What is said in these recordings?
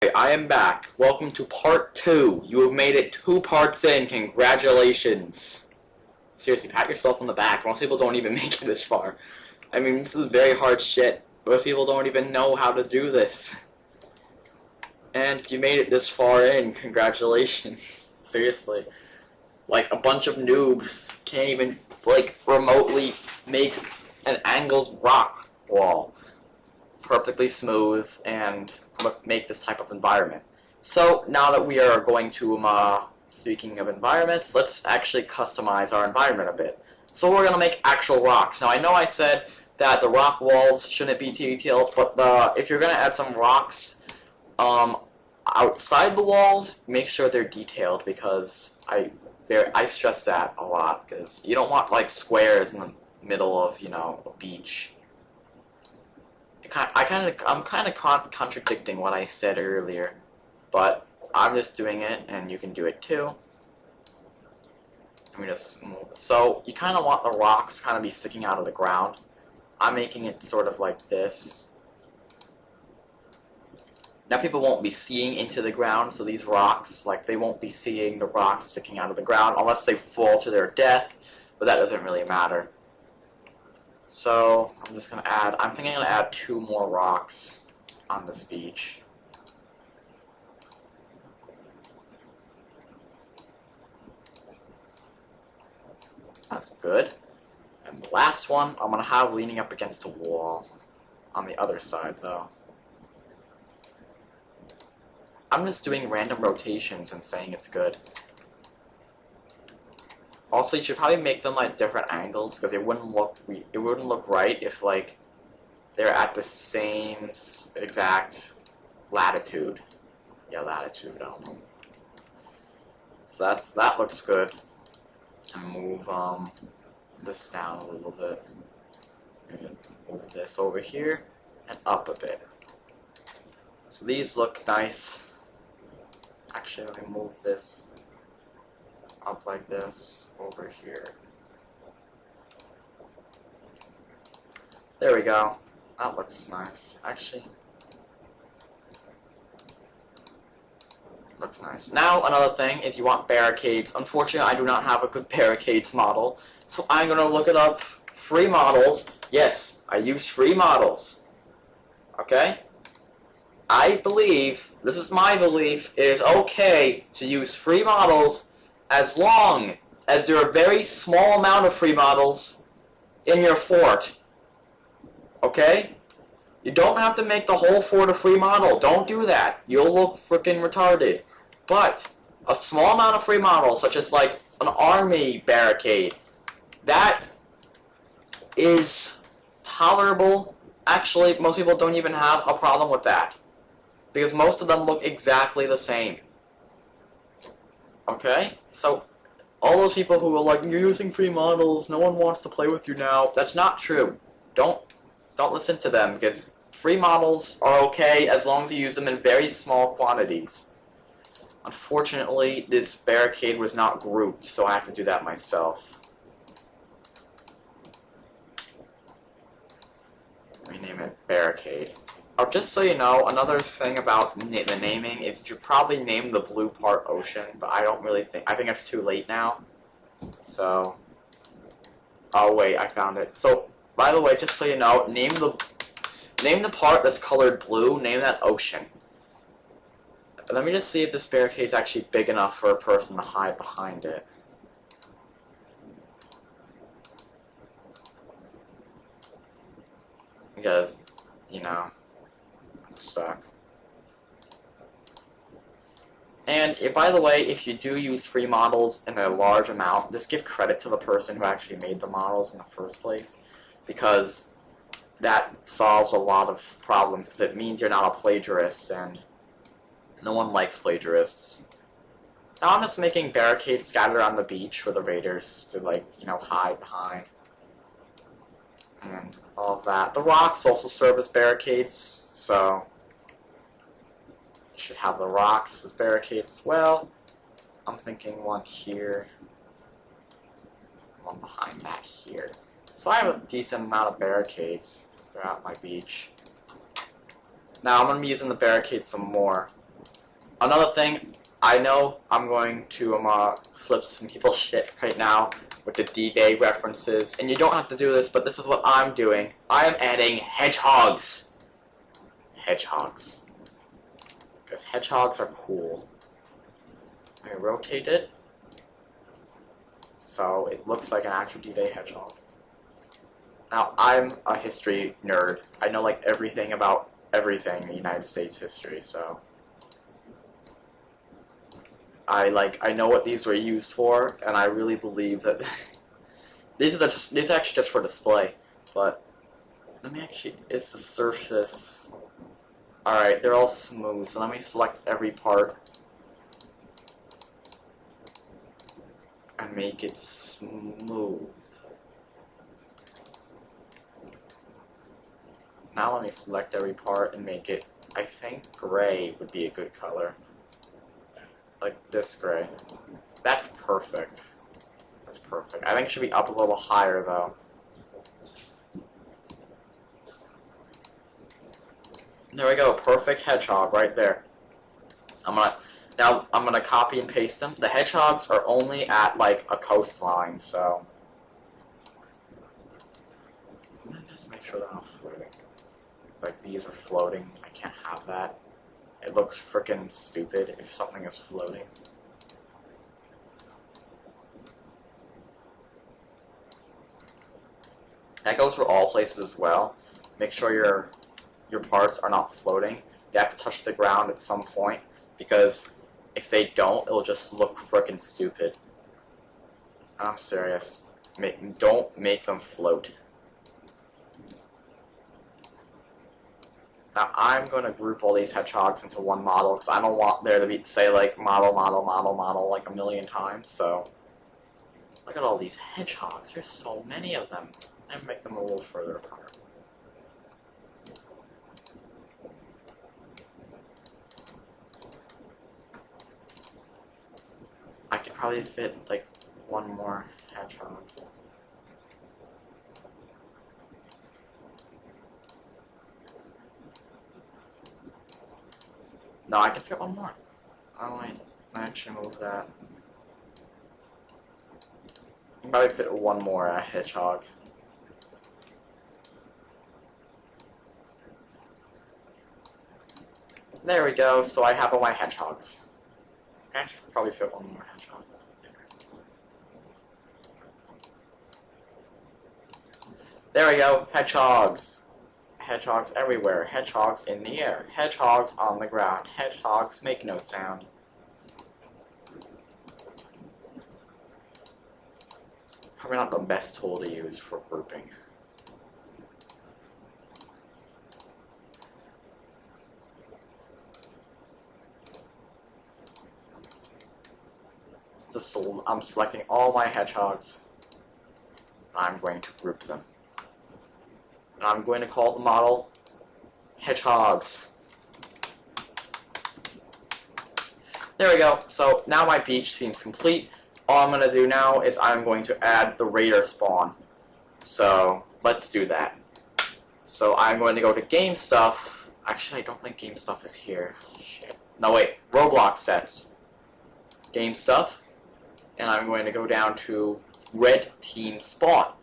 I am back. Welcome to part 2. You have made it 2 parts in. Congratulations. Seriously, pat yourself on the back. Most people don't even make it this far. I mean, this is very hard shit. Most people don't even know how to do this. And if you made it this far in, congratulations. Seriously. Like, a bunch of noobs can't even, remotely make an angled rock wall perfectly smooth and make this type of environment. So now that we are going to, speaking of environments, let's actually customize our environment a bit. So we're going to make actual rocks. Now I know I said that the rock walls shouldn't be detailed, but if you're going to add some rocks outside the walls, make sure they're detailed, because I stress that a lot, because you don't want like squares in the middle of, a beach. I'm kind of contradicting what I said earlier, but I'm just doing it, and you can do it too. Let me just move. So you kind of want the rocks kind of be sticking out of the ground. I'm making it sort of like this. Now people won't be seeing into the ground, so these rocks, they won't be seeing the rocks sticking out of the ground unless they fall to their death, but that doesn't really matter. So I'm just going to I'm thinking I'm going to add 2 more rocks on this beach. That's good. And the last one I'm going to have leaning up against a wall on the other side, though. I'm just doing random rotations and saying it's good. Also, you should probably make them like different angles, because it wouldn't look right if they're at the same exact latitude. Yeah, latitude. I don't know. So that looks good. And move this down a little bit. And move this over here and up a bit. So these look nice. Actually, let me move this up like this over here. There we go. That looks nice. Actually, looks nice. Now another thing is you want barricades. Unfortunately, I do not have a good barricades model, so I'm gonna look it up. Free models. Yes, I use free models. Okay? I believe, this is my belief, it is okay to use free models as long as there are a very small amount of free models in your fort. Okay? You don't have to make the whole fort a free model. Don't do that. You'll look freaking retarded. But a small amount of free models, such as like an army barricade, that is tolerable. Actually, most people don't even have a problem with that, because most of them look exactly the same. Okay? So, all those people who are like, you're using free models, no one wants to play with you now, that's not true. Don't listen to them, because free models are okay as long as you use them in very small quantities. Unfortunately, this barricade was not grouped, so I have to do that myself. Let me name it barricade. Oh, just so you know, another thing about the naming is you probably name the blue part ocean, but I don't really think, I think it's too late now. So, oh wait, I found it. So, by the way, just so you know, name the part that's colored blue, name that ocean. Let me just see if this barricade's actually big enough for a person to hide behind it. Because, I'm stuck. And by the way, if you do use free models in a large amount, just give credit to the person who actually made the models in the first place, because that solves a lot of problems, because it means you're not a plagiarist, and no one likes plagiarists. Now I'm just making barricades scattered on the beach for the raiders to, hide behind. And all of that. The rocks also serve as barricades, so you should have the rocks as barricades as well. I'm thinking one here, one behind that here. So I have a decent amount of barricades throughout my beach. Now I'm going to be using the barricades some more. Another thing, I know I'm going to flip some people's shit right now with the D-Day references, and you don't have to do this, but this is what I'm doing. I am adding hedgehogs. Hedgehogs. Because hedgehogs are cool. I rotate it so it looks like an actual D-Day hedgehog. Now, I'm a history nerd. I know like everything about everything in United States history, so I know what these were used for, and I really believe that these are actually just for display. But let me actually, it's the surface. All right, they're all smooth. So let me select every part and make it smooth. Now let me select every part and make it, I think gray would be a good color. Like this gray. That's perfect. That's perfect. I think it should be up a little higher though. There we go, perfect hedgehog right there. Now I'm gonna copy and paste them. The hedgehogs are only at like a coastline, so just make sure they're not floating. Like these are floating. I can't have that. It looks frickin' stupid if something is floating. That goes for all places as well. Make sure your parts are not floating. They have to touch the ground at some point, because if they don't, it'll just look frickin' stupid. I'm serious. Don't make them float. Now I'm going to group all these hedgehogs into one model, because I don't want there to be, say, like, model, like a million times, so look at all these hedgehogs. There's so many of them. And make them a little further apart. I could probably fit, like, one more hedgehog. No, I can fit one more. Oh wait, I actually move that. I can probably fit one more hedgehog. There we go, so I have all my hedgehogs. I should probably fit one more hedgehog. There we go, hedgehogs. Hedgehogs everywhere, hedgehogs in the air, hedgehogs on the ground, hedgehogs make no sound. Probably not the best tool to use for grouping. I'm selecting all my hedgehogs. I'm going to group them. And I'm going to call the model hedgehogs. There we go. So now my beach seems complete. All I'm going to do now is I'm going to add the raider spawn. So let's do that. So I'm going to go to game stuff. Actually, I don't think game stuff is here. Shit. No, wait. Roblox sets. Game stuff. And I'm going to go down to red team spawn.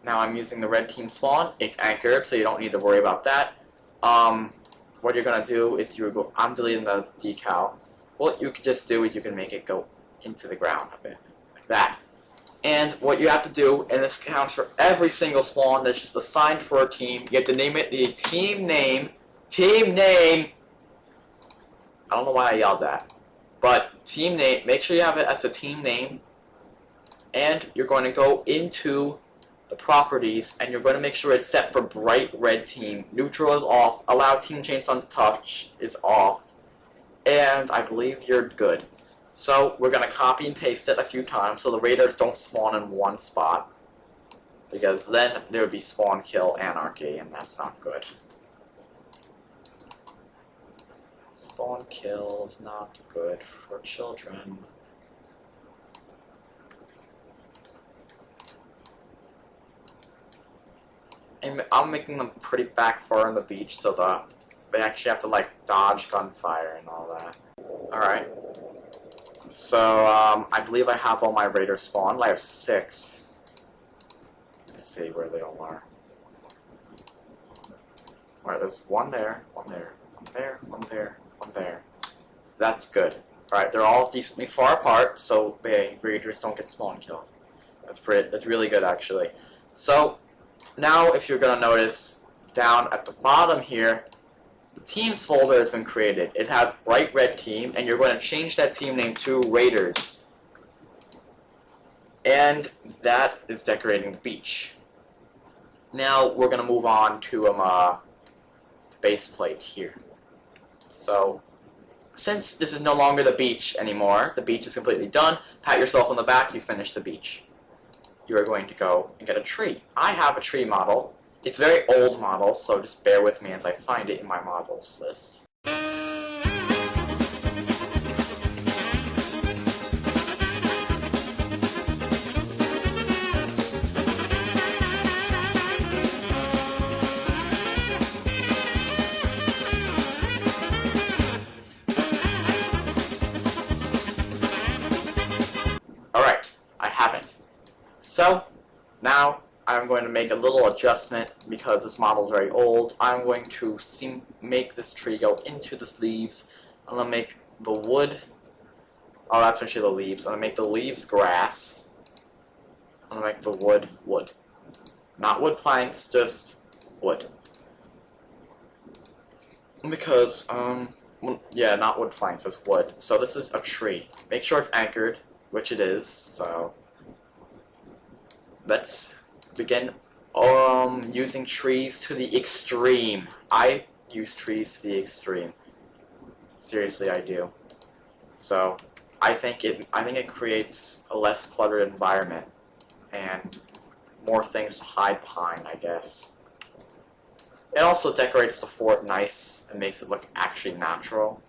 Now I'm using the red team spawn. It's anchored, so you don't need to worry about that. What you're going to do is I'm deleting the decal. What you could just do is you can make it go into the ground a bit, like that. And what you have to do, and this counts for every single spawn that's just assigned for a team, you have to name it the team name. Team name! I don't know why I yelled that. But team name, make sure you have it as a team name. And you're going to go into the properties, and you're going to make sure it's set for bright red team. Neutral is off. Allow team chains untouched is off. And I believe you're good. So we're going to copy and paste it a few times so the raiders don't spawn in one spot. Because then there would be spawn kill anarchy, and that's not good. Spawn kill is not good for children. And I'm making them pretty back far on the beach so they actually have to like dodge gunfire and all that. Alright. So, I believe I have all my raiders spawned. I have 6. Let's see where they all are. Alright, there's one there, one there, one there, one there, one there. That's good. Alright, they're all decently far apart, so the raiders don't get spawn killed. That's really good, actually. So, now if you're gonna notice, down at the bottom here, the teams folder has been created. It has bright red team, and you're going to change that team name to Raiders. And that is decorating the beach. Now we're going to move on to the base plate here. So, since this is no longer the beach anymore, the beach is completely done, pat yourself on the back, you finished the beach. You are going to go and get a tree. I have a tree model. It's a very old model, so just bear with me as I find it in my models list. Alright, I have it. So, now I'm going to make a little adjustment because this model is very old. I'm going to make this tree go into the leaves. I'm going to make the wood... Oh, that's actually the leaves. I'm going to make the leaves grass. I'm going to make the wood wood. Not wood planks, just wood. Because, yeah, not wood planks, it's wood. So this is a tree. Make sure it's anchored, which it is, so... Let's begin using trees to the extreme. I use trees to the extreme. Seriously, I do. So I think it creates a less cluttered environment and more things to hide behind, I guess. It also decorates the fort nice and makes it look actually natural.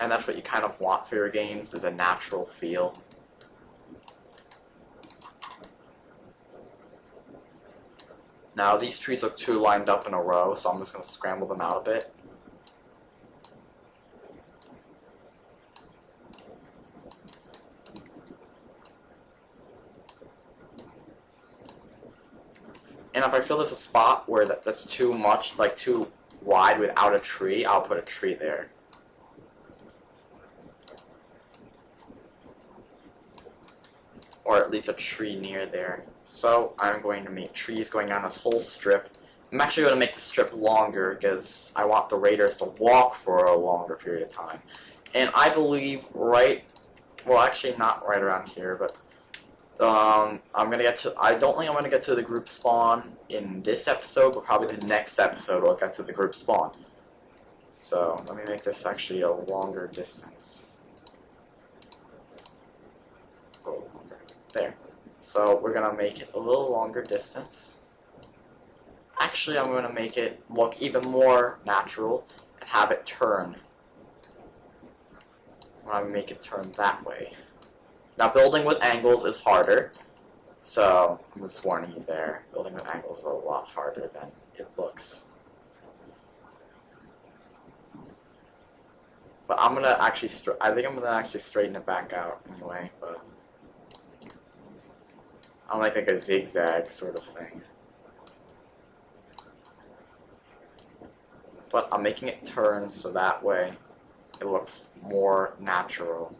And that's what you kind of want for your games, is a natural feel. Now, these trees look too lined up in a row, so I'm just going to scramble them out a bit. And if I feel there's a spot where that's too much, like too wide without a tree, I'll put a tree there. Or at least a tree near there. So I'm going to make trees going down this whole strip. I'm actually going to make the strip longer because I want the raiders to walk for a longer period of time. And I believe well, actually not right around here, but I don't think I'm going to get to the group spawn in this episode, but probably the next episode we'll get to the group spawn. So let me make this actually a longer distance. Go longer. There. So we're going to make it a little longer distance. Actually, I'm going to make it look even more natural and have it turn. I'm going to make it turn that way. Now, building with angles is harder, so I'm just warning you there. Building with angles is a lot harder than it looks. But I'm going to actually, I think I'm going to actually straighten it back out anyway, but I like a zigzag sort of thing. But I'm making it turn so that way it looks more natural.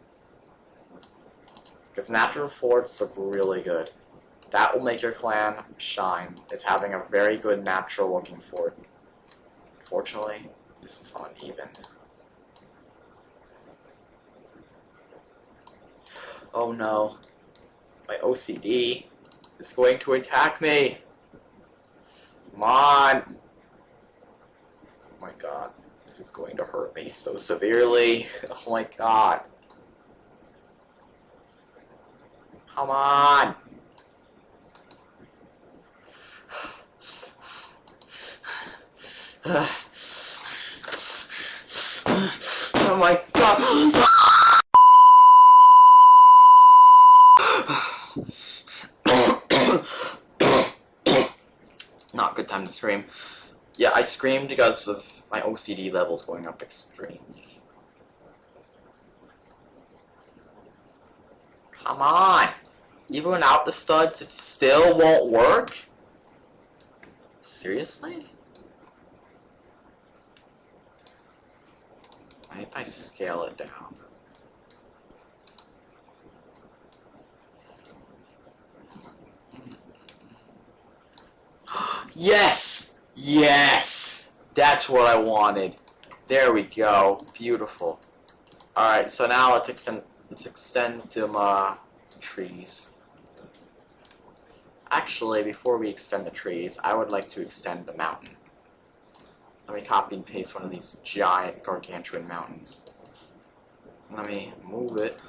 Because natural forts look really good. That will make your clan shine. It's having a very good natural looking fort. Unfortunately, this is uneven. Oh no. My OCD is going to attack me. Come on. Oh my god. This is going to hurt me so severely. Oh my god. Come on. Oh my god. Not a good time to scream. Yeah, I screamed because of my OCD levels going up extremely. Come on! Even without the studs, it still won't work? Seriously? Maybe if I scale it down. Yes! Yes! That's what I wanted. There we go. Beautiful. Alright, so now let's extend to trees. Actually, before we extend the trees, I would like to extend the mountain. Let me copy and paste one of these giant gargantuan mountains. Let me move it.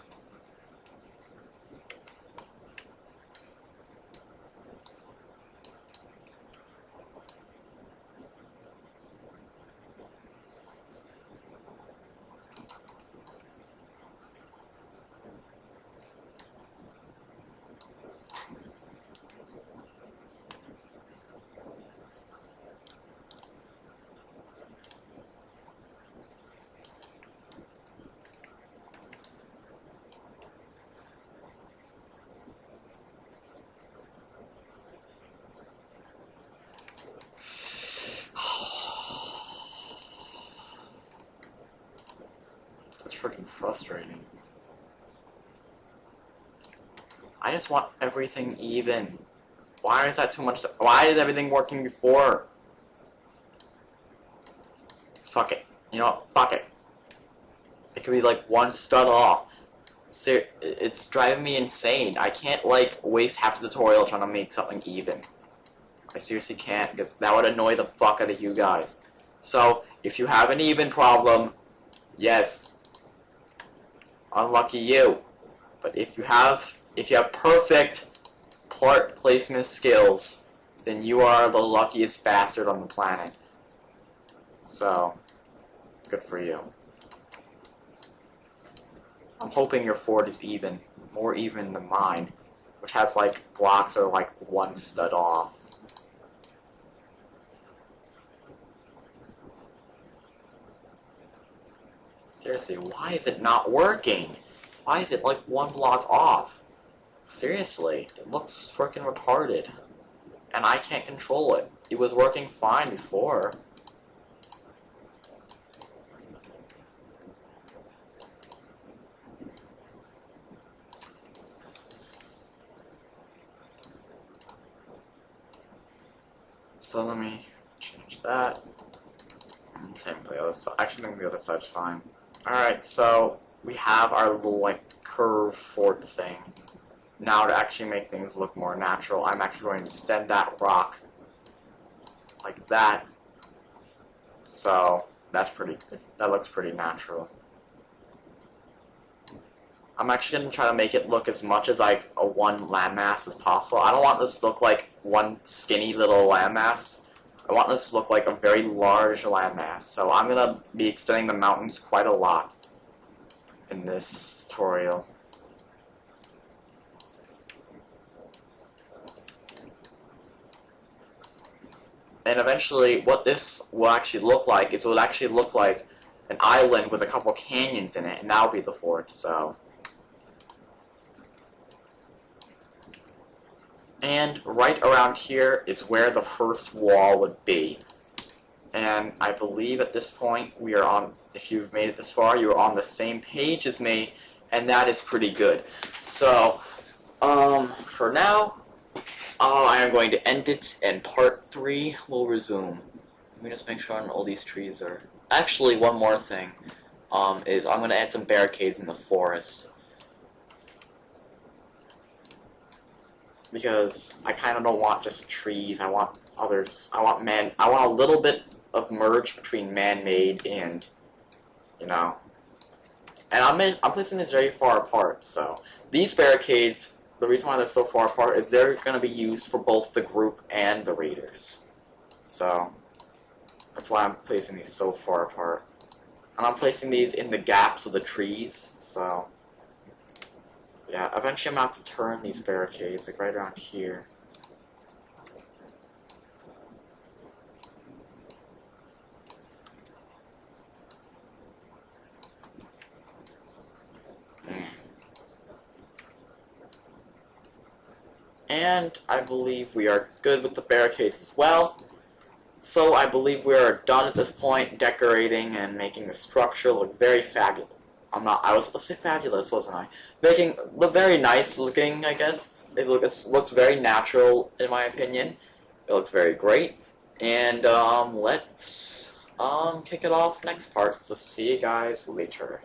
That's freaking frustrating. I just want everything even. Why is that too much? Why is everything working before? Fuck it. You know what? Fuck it. It could be like one stud off. It's driving me insane. I can't like waste half the tutorial trying to make something even. I seriously can't, because that would annoy the fuck out of you guys. So, if you have an even problem, yes, unlucky you. But if you have perfect part placement skills, then you are the luckiest bastard on the planet. So, good for you. I'm hoping your fort is even, more even than mine, which has like blocks are like one stud off. Seriously, why is it not working? Why is it like one block off? Seriously, it looks freaking retarded. And I can't control it. It was working fine before. So let me change that. And same for the other side. Actually, I think the other side's fine. Alright, so we have our little like curve fort thing. Now to actually make things look more natural, I'm actually going to extend that rock like that. So that looks pretty natural. I'm actually going to try to make it look as much as like a one landmass as possible. I don't want this to look like one skinny little landmass. I want this to look like a very large landmass. So I'm going to be extending the mountains quite a lot in this tutorial. And eventually, what this will actually look like is it will actually look like an island with a couple canyons in it, and that'll be the fort, so. And right around here is where the first wall would be. And I believe at this point we are on, if you've made it this far, you are on the same page as me, and that is pretty good. So, for now, I am going to end it, and part 3 will resume. Let me just make sure all these trees are. Actually, one more thing is I'm going to add some barricades in the forest. Because I kind of don't want just trees, I want others. I want a little bit of merge between man-made and, you know. And I'm placing this very far apart, so. These barricades, the reason why they're so far apart is they're going to be used for both the group and the raiders. So, that's why I'm placing these so far apart. And I'm placing these in the gaps of the trees, so. Yeah, eventually I'm going to have to turn these barricades, like right around here. And I believe we are good with the barricades as well. So I believe we are done at this point, decorating and making the structure look very fabulous. I was supposed to say fabulous, wasn't I? Making look very nice looking, I guess. It looks very natural, in my opinion. It looks very great. And let's kick it off next part. So see you guys later.